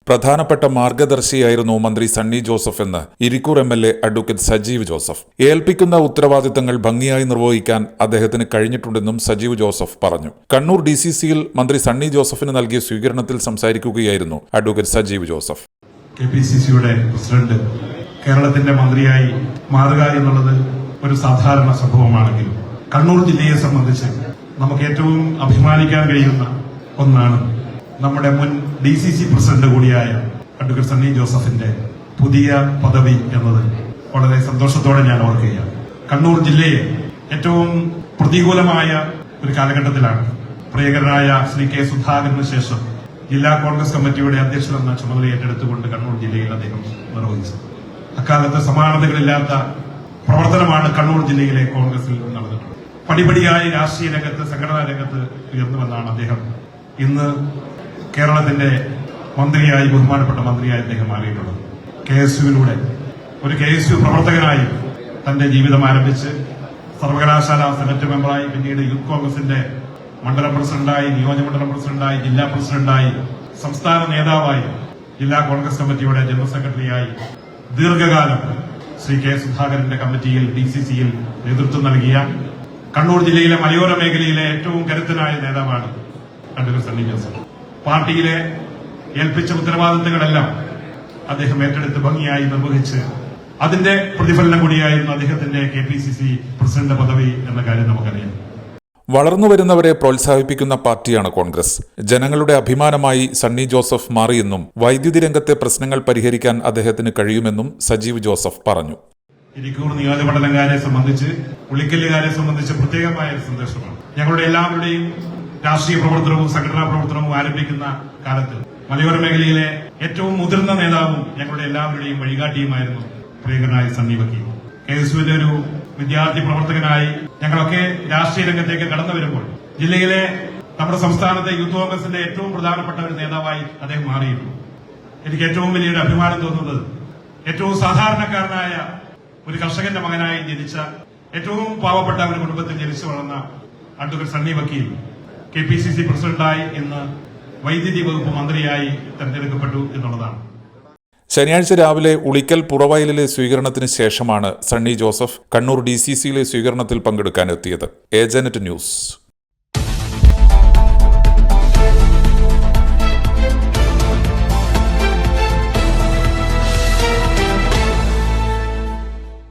പ്രധാനപ്പെട്ട മാർഗദർശിയായിരുന്നു മന്ത്രി സണ്ണി ജോസഫ് എന്ന് Irikkur MLA advocate Sajeev Joseph. ഏൽപ്പിക്കുന്ന ഉത്തരവാദിത്തങ്ങൾ ഭംഗിയായി നിർവഹിക്കാൻ അദ്ദേഹത്തിന് കഴിഞ്ഞിട്ടുണ്ടെന്നും സജീവ് ജോസഫ് പറഞ്ഞു. കണ്ണൂർ DCCയിൽ മന്ത്രി സണ്ണി ജോസഫിന് നൽകിയ സ്വീകരണത്തിൽ സംസാരിക്കുകയായിരുന്നു അഡ്വക്കേറ്റ് സജീവ് ജോസഫ്. KPCCയുടെ പ്രസിഡന്റ് കേരളത്തിന്റെ മന്ത്രിയായി മാറുക എന്നുള്ളത് ഒരു സാധാരണ സംഭവമാണെങ്കിലും കണ്ണൂർ ജില്ലയെ സംബന്ധിച്ച് നമുക്ക് ഏറ്റവും അഭിമാനിക്കാൻ കഴിയുന്ന ഒന്നാണ് നമ്മുടെ മുൻ DCC പ്രസിഡന്റ് കൂടിയായ അഡ്വക്കേറ്റ് സണ്ണി ജോസഫിന്റെ പുതിയ പദവി എന്നത് വളരെ സന്തോഷത്തോടെ ഞാൻ ഓർക്കുകയാണ്. കണ്ണൂർ ജില്ലയെ ഏറ്റവും പ്രതികൂലമായ ഒരു കാലഘട്ടത്തിലാണ് പ്രിയങ്കരനായ ശ്രീ K. സുധാകരന് ശേഷം ജില്ലാ കോൺഗ്രസ് കമ്മിറ്റിയുടെ അധ്യക്ഷൻ എന്ന ചുമതല ഏറ്റെടുത്തുകൊണ്ട് കണ്ണൂർ ജില്ലയിൽ അദ്ദേഹം നിർവഹിച്ചത്. അക്കാലത്ത് സമാനതകളില്ലാത്ത പ്രവർത്തനമാണ് കണ്ണൂർ ജില്ലയിലെ കോൺഗ്രസിൽ നടന്നിട്ടുള്ളത്. പടിപടിയായി രാഷ്ട്രീയ രംഗത്ത്, സംഘടനാ രംഗത്ത് ഉയർന്നുവെന്നാണ് അദ്ദേഹം ഇന്ന് കേരളത്തിന്റെ മന്ത്രിയായി, ബഹുമാനപ്പെട്ട മന്ത്രിയായി അദ്ദേഹം മാറിയിട്ടുള്ളത്. KSUവിലൂടെ ഒരു KSU പ്രവർത്തകനായി തന്റെ ജീവിതം ആരംഭിച്ച് സർവകലാശാല സെനറ്റ് മെമ്പറായി, പിന്നീട് യൂത്ത് കോൺഗ്രസിന്റെ മണ്ഡലം പ്രസിഡന്റായി, നിയോജകമണ്ഡലം പ്രസിഡന്റായി, ജില്ലാ പ്രസിഡന്റായി, സംസ്ഥാന നേതാവായി, ജില്ലാ കോൺഗ്രസ് കമ്മിറ്റിയുടെ ജനറൽ സെക്രട്ടറിയായി ദീർഘകാലം ശ്രീ K. സുധാകരന്റെ കമ്മിറ്റിയിൽ DCCയിൽ നേതൃത്വം നൽകിയ കണ്ണൂർ ജില്ലയിലെ മലയോര മേഖലയിലെ ഏറ്റവും കരുത്തനായ നേതാവാണ് അഡ്വക്കേറ്റ് സണ്ണി ജോസഫ്. പാർട്ടിയിലെ ഏൽപ്പിച്ച ഉത്തരവാദിത്തങ്ങളെല്ലാം അദ്ദേഹം ഏറ്റെടുത്ത് ഭംഗിയായി നിർവഹിച്ച് അതിന്റെ പ്രതിഫലനം കൂടിയായിരുന്നു അദ്ദേഹത്തിന്റെ KPCC പ്രസിഡന്റ് പദവി എന്ന കാര്യം നമുക്കറിയാം. വളർന്നുവരുന്നവരെ പ്രോത്സാഹിപ്പിക്കുന്ന പാർട്ടിയാണ് കോൺഗ്രസ്. ജനങ്ങളുടെ അഭിമാനമായി സണ്ണി ജോസഫ് മാറിയെന്നും വൈദ്യുതി രംഗത്തെ പ്രശ്നങ്ങൾ പരിഹരിക്കാൻ അദ്ദേഹത്തിന് കഴിയുമെന്നും സജീവ് ജോസഫ് പറഞ്ഞു. ഇരിക്കൂർ നിയോജകമണ്ഡലക്കാരെ സംബന്ധിച്ച്, ഉളിക്കല്ലുകാരെ സംബന്ധിച്ച് പ്രത്യേകമായ ഒരു സന്ദേശമാണ്. ഞങ്ങളുടെ എല്ലാവരുടെയും രാഷ്ട്രീയ പ്രവർത്തനവും സംഘടനാ പ്രവർത്തനവും ആരംഭിക്കുന്ന കാലത്ത് മലയോര മേഖലയിലെ ഏറ്റവും മുതിർന്ന നേതാവും ഞങ്ങളുടെ എല്ലാവരുടെയും വഴികാട്ടിയുമായിരുന്നു പ്രിയങ്കരനായ സണ്ണി വക്കീൽ. KSUവിന്റെ ഒരു വിദ്യാർത്ഥി പ്രവർത്തകനായി ഞങ്ങളൊക്കെ രാഷ്ട്രീയ രംഗത്തേക്ക് കടന്നു വരുമ്പോൾ ജില്ലയിലെ നമ്മുടെ സംസ്ഥാനത്തെ യൂത്ത് കോൺഗ്രസിന്റെ ഏറ്റവും പ്രധാനപ്പെട്ട ഒരു നേതാവായി അദ്ദേഹം മാറിയിരുന്നു. എനിക്ക് ഏറ്റവും വലിയൊരു അഭിമാനം തോന്നുന്നത് ഏറ്റവും സാധാരണക്കാരനായ ഒരു കർഷകന്റെ മകനായി ജനിച്ച, ഏറ്റവും പാവപ്പെട്ട ഒരു കുടുംബത്തിൽ ജനിച്ചു വളർന്ന അഡ്വക്കേറ്റ് സണ്ണി വക്കീൽ KPCC പ്രസിഡന്റായി ഇന്ന് വൈദ്യുതി വകുപ്പ് മന്ത്രിയായി തെരഞ്ഞെടുക്കപ്പെട്ടു എന്നുള്ളതാണ്. ശനിയാഴ്ച രാവിലെ ഉളിക്കൽ പുറവയലിലെ സ്വീകരണത്തിന് ശേഷമാണ് സണ്ണി ജോസഫ് കണ്ണൂർ DCCയിലെ സ്വീകരണത്തിൽ പങ്കെടുക്കാനെത്തിയത്. Agent news.